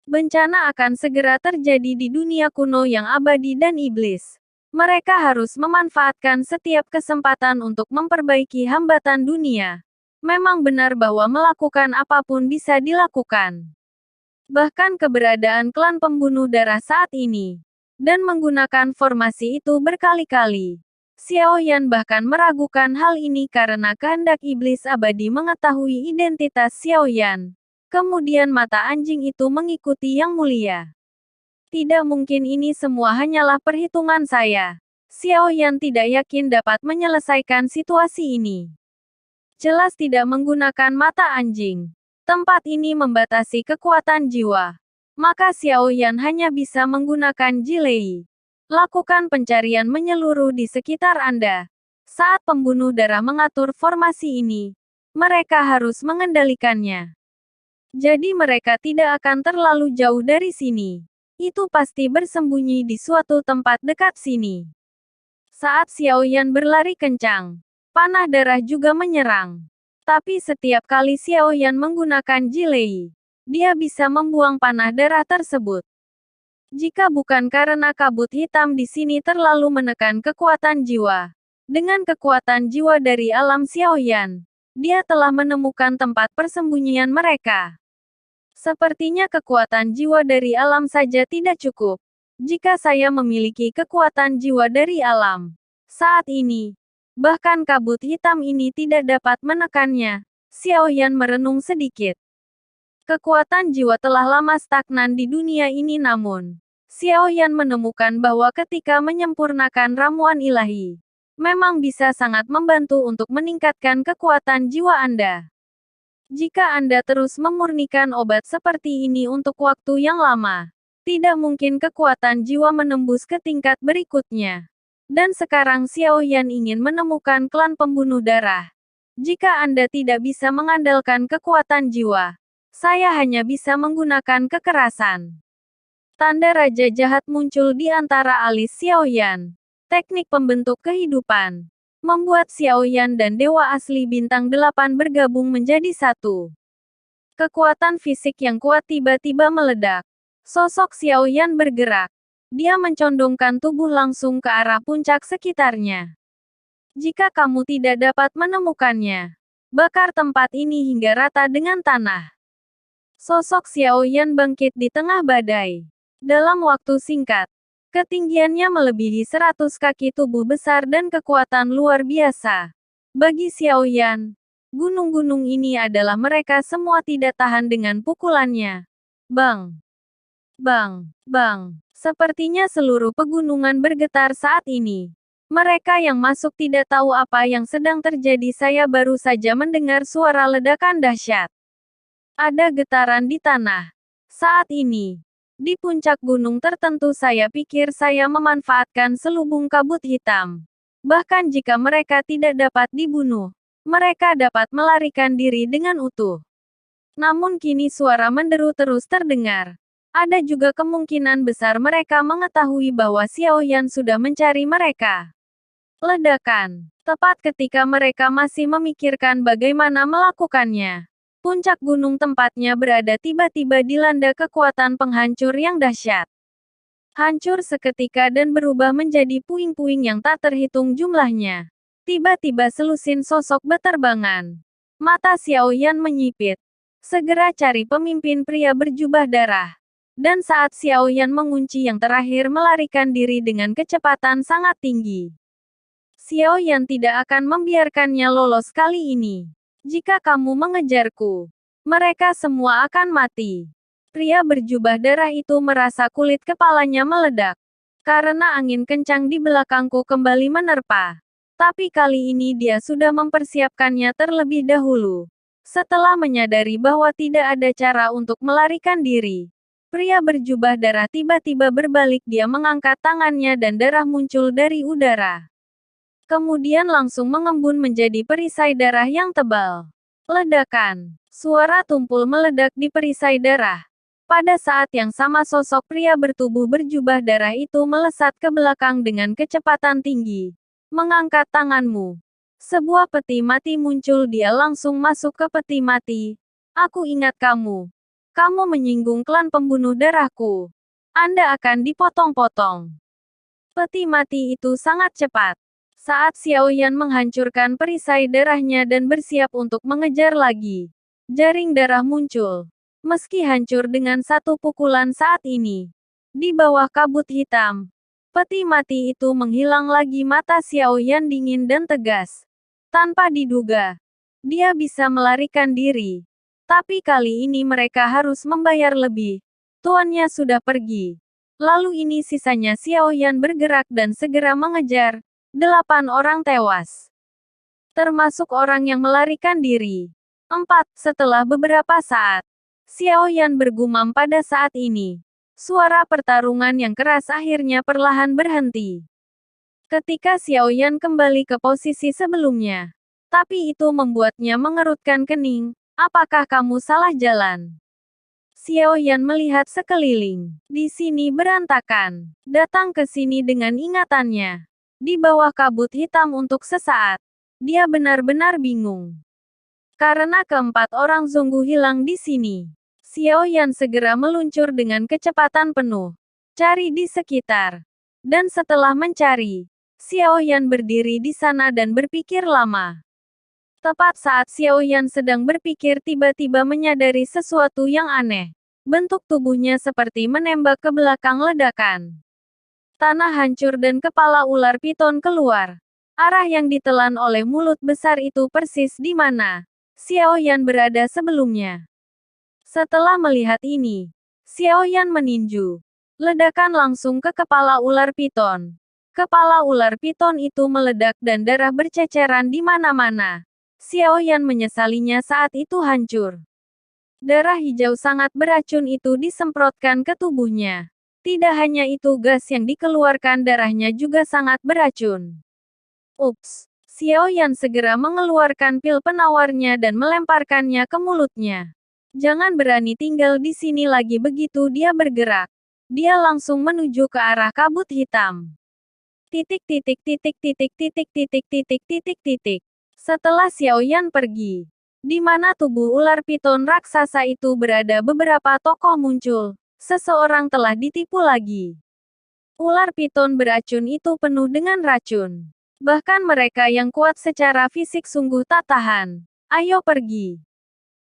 Bencana akan segera terjadi di dunia kuno yang abadi dan iblis. Mereka harus memanfaatkan setiap kesempatan untuk memperbaiki hambatan dunia. Memang benar bahwa melakukan apapun bisa dilakukan. Bahkan keberadaan klan pembunuh darah saat ini. Dan menggunakan formasi itu berkali-kali. Xiao Yan bahkan meragukan hal ini karena kehendak iblis abadi mengetahui identitas Xiao Yan. Kemudian mata anjing itu mengikuti Yang Mulia. Tidak mungkin ini semua hanyalah perhitungan saya. Xiao Yan tidak yakin dapat menyelesaikan situasi ini. Jelas tidak menggunakan mata anjing. Tempat ini membatasi kekuatan jiwa. Maka Xiao Yan hanya bisa menggunakan Jilei. Lakukan pencarian menyeluruh di sekitar Anda. Saat pembunuh darah mengatur formasi ini, mereka harus mengendalikannya. Jadi mereka tidak akan terlalu jauh dari sini. Itu pasti bersembunyi di suatu tempat dekat sini. Saat Xiao Yan berlari kencang, panah darah juga menyerang. Tapi setiap kali Xiao Yan menggunakan Jilei, dia bisa membuang panah darah tersebut. Jika bukan karena kabut hitam di sini terlalu menekan kekuatan jiwa. Dengan kekuatan jiwa dari alam Xiao Yan, dia telah menemukan tempat persembunyian mereka. Sepertinya kekuatan jiwa dari alam saja tidak cukup. Jika saya memiliki kekuatan jiwa dari alam, saat ini, bahkan kabut hitam ini tidak dapat menekannya. Xiao Yan merenung sedikit. Kekuatan jiwa telah lama stagnan di dunia ini namun, Xiao Yan menemukan bahwa ketika menyempurnakan ramuan ilahi, memang bisa sangat membantu untuk meningkatkan kekuatan jiwa Anda. Jika Anda terus memurnikan obat seperti ini untuk waktu yang lama, tidak mungkin kekuatan jiwa menembus ke tingkat berikutnya. Dan sekarang Xiao Yan ingin menemukan klan pembunuh darah. Jika Anda tidak bisa mengandalkan kekuatan jiwa, saya hanya bisa menggunakan kekerasan. Tanda Raja Jahat muncul di antara alis Xiao Yan. Teknik pembentuk kehidupan membuat Xiao Yan dan Dewa Asli Bintang 8 bergabung menjadi satu. Kekuatan fisik yang kuat tiba-tiba meledak. Sosok Xiao Yan bergerak. Dia mencondongkan tubuh langsung ke arah puncak sekitarnya. Jika kamu tidak dapat menemukannya, bakar tempat ini hingga rata dengan tanah. Sosok Xiao Yan bangkit di tengah badai. Dalam waktu singkat, ketinggiannya melebihi 100 kaki, tubuh besar dan kekuatan luar biasa. Bagi Xiao Yan, gunung-gunung ini adalah mereka semua tidak tahan dengan pukulannya. Bang! Bang! Bang! Sepertinya seluruh pegunungan bergetar saat ini. Mereka yang masuk tidak tahu apa yang sedang terjadi. Saya baru saja mendengar suara ledakan dahsyat. Ada getaran di tanah. Saat ini, di puncak gunung tertentu saya pikir saya memanfaatkan selubung kabut hitam. Bahkan jika mereka tidak dapat dibunuh, mereka dapat melarikan diri dengan utuh. Namun kini suara menderu terus terdengar. Ada juga kemungkinan besar mereka mengetahui bahwa Xiao Yan sudah mencari mereka. Ledakan. Tepat ketika mereka masih memikirkan bagaimana melakukannya, puncak gunung tempatnya berada tiba-tiba dilanda kekuatan penghancur yang dahsyat. Hancur seketika dan berubah menjadi puing-puing yang tak terhitung jumlahnya. Tiba-tiba selusin sosok beterbangan. Mata Xiao Yan menyipit. Segera cari pemimpin pria berjubah darah. Dan saat Xiao Yan mengunci yang terakhir melarikan diri dengan kecepatan sangat tinggi. Xiao Yan tidak akan membiarkannya lolos kali ini. Jika kamu mengejarku, mereka semua akan mati. Pria berjubah darah itu merasa kulit kepalanya meledak. Karena angin kencang di belakangku kembali menerpa. Tapi kali ini dia sudah mempersiapkannya terlebih dahulu. Setelah menyadari bahwa tidak ada cara untuk melarikan diri, pria berjubah darah tiba-tiba berbalik. Dia mengangkat tangannya dan darah muncul dari udara. Kemudian langsung mengembun menjadi perisai darah yang tebal. Ledakan. Suara tumpul meledak di perisai darah. Pada saat yang sama sosok pria bertubuh berjubah darah itu melesat ke belakang dengan kecepatan tinggi. Mengangkat tanganmu. Sebuah peti mati muncul. Dia langsung masuk ke peti mati. Aku ingat kamu. Kamu menyinggung klan pembunuh darahku. Anda akan dipotong-potong. Peti mati itu sangat cepat. Saat Xiao Yan menghancurkan perisai darahnya dan bersiap untuk mengejar lagi, jaring darah muncul. Meski hancur dengan satu pukulan saat ini, di bawah kabut hitam, peti mati itu menghilang lagi. Mata Xiao Yan dingin dan tegas. Tanpa diduga, dia bisa melarikan diri. Tapi kali ini mereka harus membayar lebih. Tuannya sudah pergi. Lalu ini sisanya. Xiao Yan bergerak dan segera mengejar. 8 orang tewas. Termasuk orang yang melarikan diri. 4. Setelah beberapa saat, Xiao Yan bergumam pada saat ini. Suara pertarungan yang keras akhirnya perlahan berhenti. Ketika Xiao Yan kembali ke posisi sebelumnya. Tapi itu membuatnya mengerutkan kening. Apakah kamu salah jalan? Xiao Yan melihat sekeliling. Di sini berantakan. Datang ke sini dengan ingatannya. Di bawah kabut hitam untuk sesaat. Dia benar-benar bingung. Karena keempat orang Zhonggu hilang di sini. Xiao Yan segera meluncur dengan kecepatan penuh. Cari di sekitar. Dan setelah mencari, Xiao Yan berdiri di sana dan berpikir lama. Tepat saat Xiao Yan sedang berpikir tiba-tiba menyadari sesuatu yang aneh. Bentuk tubuhnya seperti menembak ke belakang ledakan. Tanah hancur dan kepala ular piton keluar. Arah yang ditelan oleh mulut besar itu persis di mana Xiao Yan berada sebelumnya. Setelah melihat ini, Xiao Yan meninju. Ledakan langsung ke kepala ular piton. Kepala ular piton itu meledak dan darah berceceran di mana-mana. Xiao Yan menyesalinya saat itu hancur. Darah hijau sangat beracun itu disemprotkan ke tubuhnya. Tidak hanya itu, gas yang dikeluarkan darahnya juga sangat beracun. Ups! Xiao Yan segera mengeluarkan pil penawarnya dan melemparkannya ke mulutnya. Jangan berani tinggal di sini lagi. Begitu dia bergerak, dia langsung menuju ke arah kabut hitam. Titik titik titik titik titik titik titik titik titik. Setelah Xiao Yan pergi, di mana tubuh ular piton raksasa itu berada, beberapa tokoh muncul. Seseorang telah ditipu lagi. Ular piton beracun itu penuh dengan racun. Bahkan mereka yang kuat secara fisik sungguh tak tahan. Ayo pergi.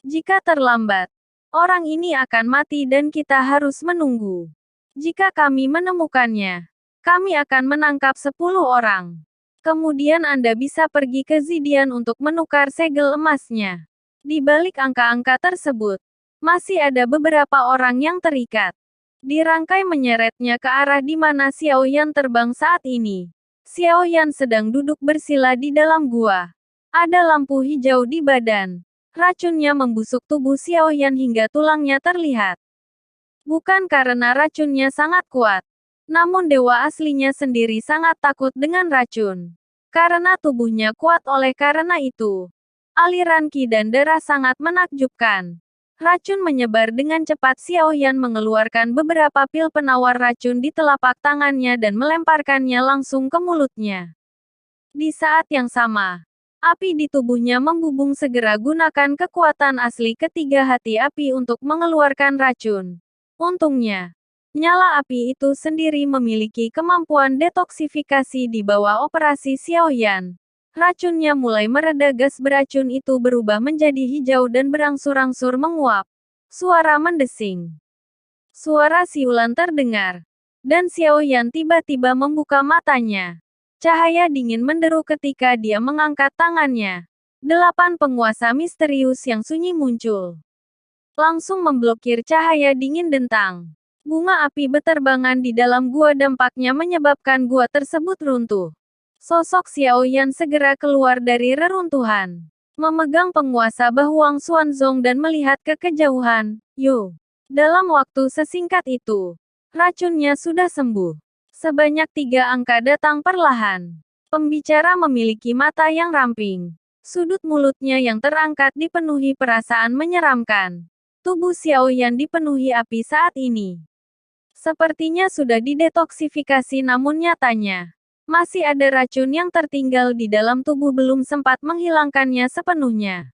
Jika terlambat, orang ini akan mati dan kita harus menunggu. Jika kami menemukannya, kami akan menangkap 10 orang. Kemudian Anda bisa pergi ke Zidian untuk menukar segel emasnya. Di balik angka-angka tersebut, masih ada beberapa orang yang terikat. Dirangkai menyeretnya ke arah di mana Xiao Yan terbang saat ini. Xiao Yan sedang duduk bersila di dalam gua. Ada lampu hijau di badan. Racunnya membusuk tubuh Xiao Yan hingga tulangnya terlihat. Bukan karena racunnya sangat kuat, namun dewa aslinya sendiri sangat takut dengan racun. Karena tubuhnya kuat, oleh karena itu, aliran ki dan darah sangat menakjubkan. Racun menyebar dengan cepat. Xiao Yan mengeluarkan beberapa pil penawar racun di telapak tangannya dan melemparkannya langsung ke mulutnya. Di saat yang sama, api di tubuhnya membubung. Segera gunakan kekuatan asli ketiga hati api untuk mengeluarkan racun. Untungnya, nyala api itu sendiri memiliki kemampuan detoksifikasi. Di bawah operasi Xiao Yan, racunnya mulai mereda. Gas beracun itu berubah menjadi hijau dan berangsur-angsur menguap. Suara mendesing. Suara siulan terdengar. Dan Xiao Yan tiba-tiba membuka matanya. Cahaya dingin menderu ketika dia mengangkat tangannya. 8 penguasa misterius yang sunyi muncul. Langsung memblokir cahaya dingin dentang. Bunga api beterbangan di dalam gua dampaknya menyebabkan gua tersebut runtuh. Sosok Xiao Yan segera keluar dari reruntuhan. Memegang penguasa Bahuang Xuanzong dan melihat ke kejauhan. Yo! Dalam waktu sesingkat itu, racunnya sudah sembuh. Sebanyak 3 angka datang perlahan. Pembicara memiliki mata yang ramping. Sudut mulutnya yang terangkat dipenuhi perasaan menyeramkan. Tubuh Xiao Yan dipenuhi api saat ini. Sepertinya sudah didetoksifikasi, namun nyatanya masih ada racun yang tertinggal di dalam tubuh, belum sempat menghilangkannya sepenuhnya.